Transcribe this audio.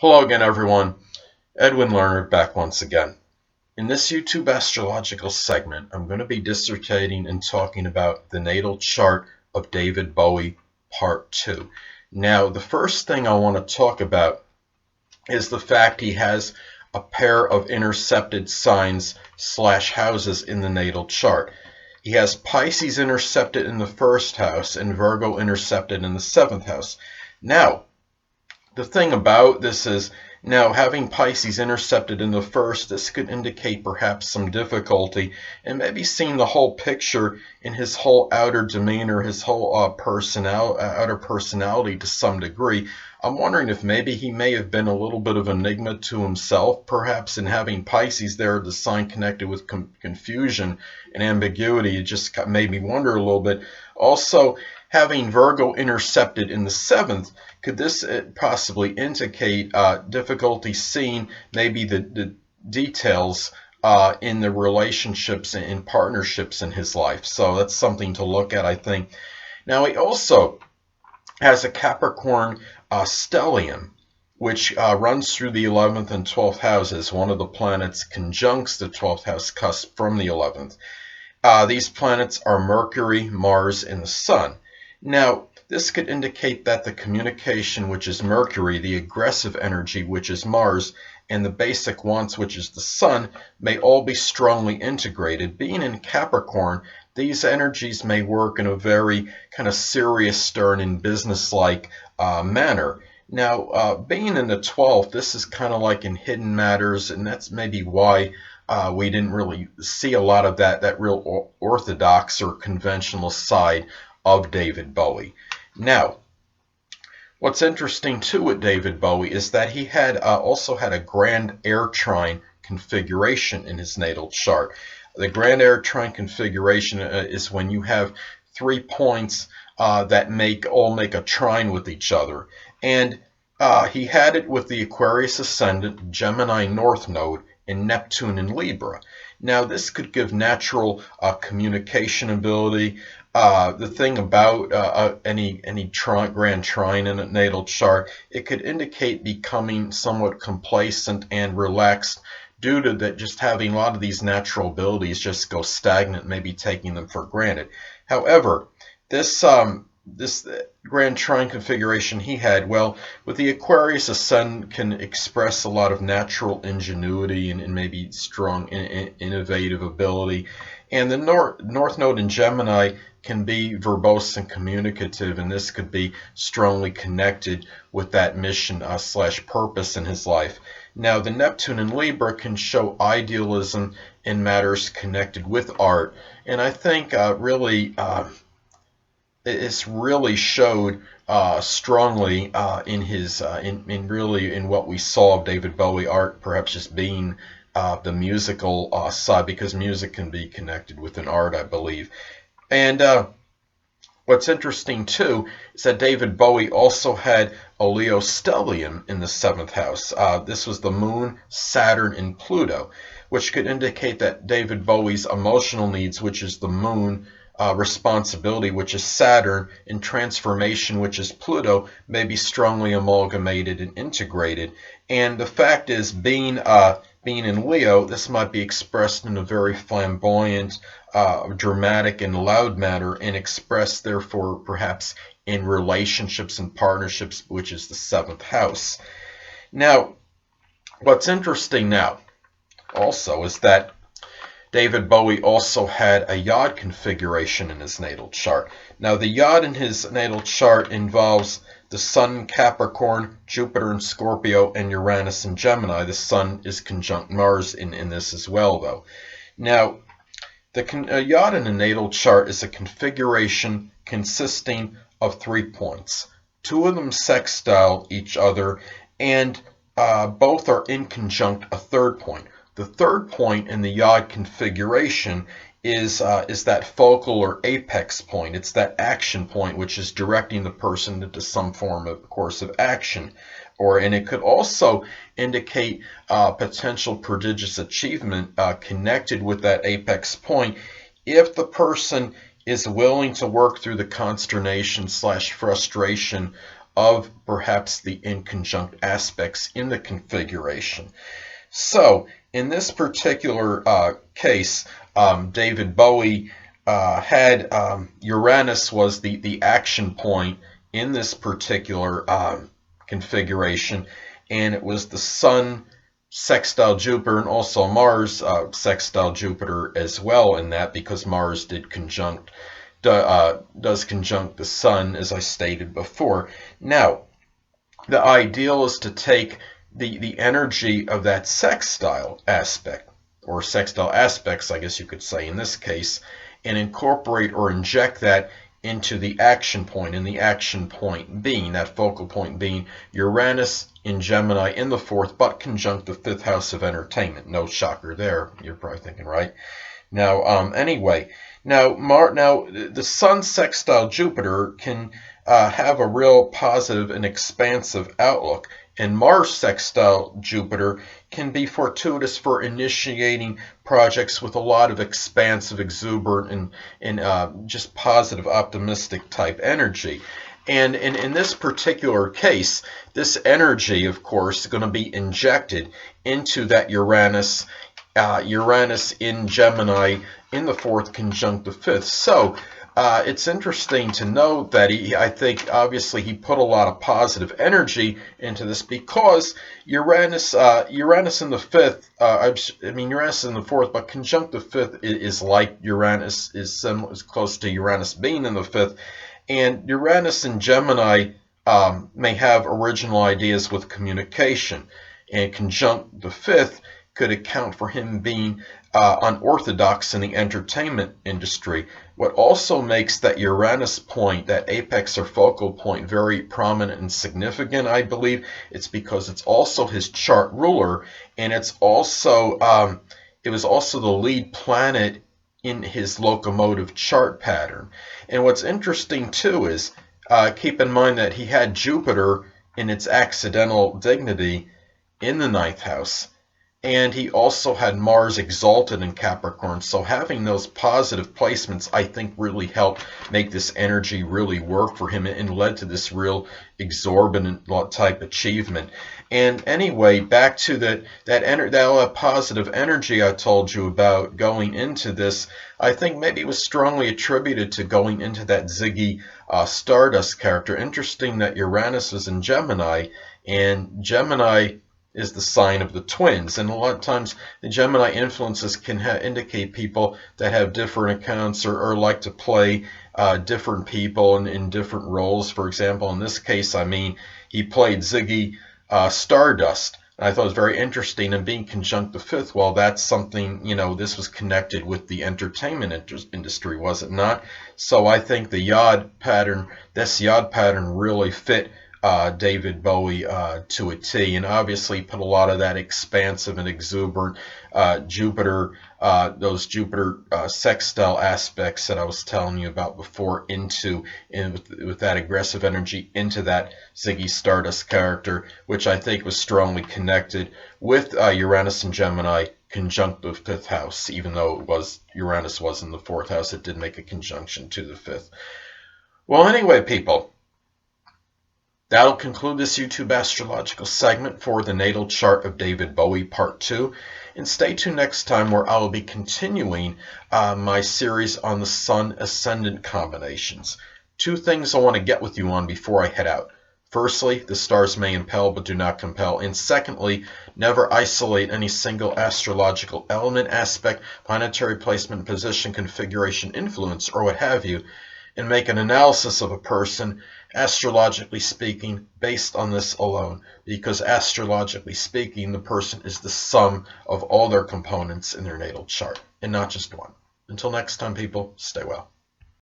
Hello again, everyone. Edwin Lerner back once again. In this YouTube astrological segment, I'm going to be dissertating and talking about the natal chart of David Bowie, Part 2. Now, the first thing I want to talk about is the fact he has a pair of intercepted signs slash houses in the natal chart. He has Pisces intercepted in the first house and Virgo intercepted in the seventh house. Now, the thing about this is, now having Pisces intercepted in the first, this could indicate perhaps some difficulty and maybe seeing the whole picture in his whole outer demeanor, his whole outer personality to some degree. I'm wondering if maybe he may have been a little bit of enigma to himself, perhaps in having Pisces there, the sign connected with confusion and ambiguity. It just made me wonder a little bit. Also, having Virgo intercepted in the seventh, could this possibly indicate difficulty seeing maybe the details in the relationships and partnerships in his life? So that's something to look at, I think. Now, he also has a Capricorn stellium, which runs through the 11th and 12th houses. One of the planets conjuncts the 12th house cusp from the 11th. These planets are Mercury, Mars, and the Sun. Now, this could indicate that the communication, which is Mercury, the aggressive energy, which is Mars, and the basic wants, which is the Sun, may all be strongly integrated. Being in Capricorn, these energies may work in a very kind of serious, stern, and business-like manner. Now, being in the 12th, this is kind of like in hidden matters, and that's maybe why we didn't really see a lot of that real orthodox or conventional side of David Bowie. Now, what's interesting too with David Bowie is that he had also had a grand air trine configuration in his natal chart. The grand air trine configuration is when you have 3 points that all make a trine with each other. And he had it with the Aquarius ascendant, Gemini north node, and Neptune in Libra. Now, this could give natural communication ability. The thing about any grand trine in a natal chart, it could indicate becoming somewhat complacent and relaxed due to that just having a lot of these natural abilities just go stagnant, maybe taking them for granted. However, this grand trine configuration he had, well, with the Aquarius ascendant can express a lot of natural ingenuity and maybe strong innovative ability. And the North Node in Gemini can be verbose and communicative, and this could be strongly connected with that mission slash purpose in his life. Now, the Neptune in Libra can show idealism in matters connected with art, and I think it's really showed strongly in his in what we saw of David Bowie art, perhaps just being the musical side, because music can be connected with an art, I believe. And what's interesting too is that David Bowie also had a Leo stellium in the seventh house. This was the Moon, Saturn, and Pluto, which could indicate that David Bowie's emotional needs, which is the Moon, responsibility, which is Saturn, and transformation, which is Pluto, may be strongly amalgamated and integrated. And the fact is, being in Leo, this might be expressed in a very flamboyant, dramatic, and loud manner, and expressed, therefore, perhaps in relationships and partnerships, which is the seventh house. Now, what's interesting now also is that David Bowie also had a Yod configuration in his natal chart. Now, the Yod in his natal chart involves the Sun in Capricorn, Jupiter in Scorpio, and Uranus in Gemini. The Sun is conjunct Mars in this as well, though. Now, the Yod in a natal chart is a configuration consisting of 3 points. 2 of them sextile each other, and both are in conjunct a third point. The third point in the Yod configuration is that focal or apex point. It's that action point which is directing the person into some form of course of action. And it could also indicate potential prodigious achievement connected with that apex point if the person is willing to work through the consternation slash frustration of perhaps the inconjunct aspects in the configuration. So in this particular case, David Bowie had Uranus was the action point in this particular configuration, and it was the Sun sextile Jupiter and also Mars sextile Jupiter as well in that, because Mars does conjunct the Sun, as I stated before. Now, the ideal is to take the energy of that sextile aspect, or sextile aspects, I guess you could say in this case, and incorporate or inject that into the action point, and the action point being, that focal point being, Uranus in Gemini in the fourth, but conjunct the fifth house of entertainment. No shocker there, you're probably thinking, right? Now, anyway, now the Sun sextile Jupiter can have a real positive and expansive outlook, and Mars sextile Jupiter can be fortuitous for initiating projects with a lot of expansive, exuberant, and just positive, optimistic type energy. And in this particular case, this energy, of course, is going to be injected into that Uranus in Gemini in the fourth conjunct the fifth. So it's interesting to note that I think obviously he put a lot of positive energy into this, because Uranus in the fifth, Uranus in the fourth, but conjunct the fifth is like Uranus, is close to Uranus being in the fifth, and Uranus in Gemini may have original ideas with communication, and conjunct the fifth could account for him being unorthodox in the entertainment industry. What also makes that Uranus point, that apex or focal point, very prominent and significant, I believe, it's because it's also his chart ruler, and it's also it was also the lead planet in his locomotive chart pattern. And what's interesting too is keep in mind that he had Jupiter in its accidental dignity in the ninth house, and he also had Mars exalted in Capricorn. So having those positive placements, I think, really helped make this energy really work for him, and led to this real exorbitant type achievement. And anyway, back to that positive energy I told you about going into this, I think maybe it was strongly attributed to going into that Ziggy Stardust character. Interesting that Uranus was in Gemini, and Gemini is the sign of the twins, and a lot of times the Gemini influences can indicate people that have different accounts, or like to play different people in different roles. For example, in this case, he played Ziggy Stardust. I thought it was very interesting, and being conjunct the fifth, well, that's something, this was connected with the entertainment industry, was it not? So I think this Yod pattern really fit David Bowie to a T, and obviously put a lot of that expansive and exuberant Jupiter, those Jupiter sextile aspects that I was telling you about before, with that aggressive energy into that Ziggy Stardust character, which I think was strongly connected with Uranus and Gemini conjunct the fifth house. Even though Uranus was in the fourth house, it did make a conjunction to the fifth. Well, anyway, people, that'll conclude this YouTube astrological segment for the natal chart of David Bowie, part 2. And stay tuned next time, where I will be continuing my series on the Sun ascendant combinations. 2 things I want to get with you on before I head out. Firstly, the stars may impel but do not compel. And secondly, never isolate any single astrological element, aspect, planetary placement, position, configuration, influence, or what have you, and make an analysis of a person, astrologically speaking, based on this alone. Because astrologically speaking, the person is the sum of all their components in their natal chart, and not just one. Until next time, people, stay well.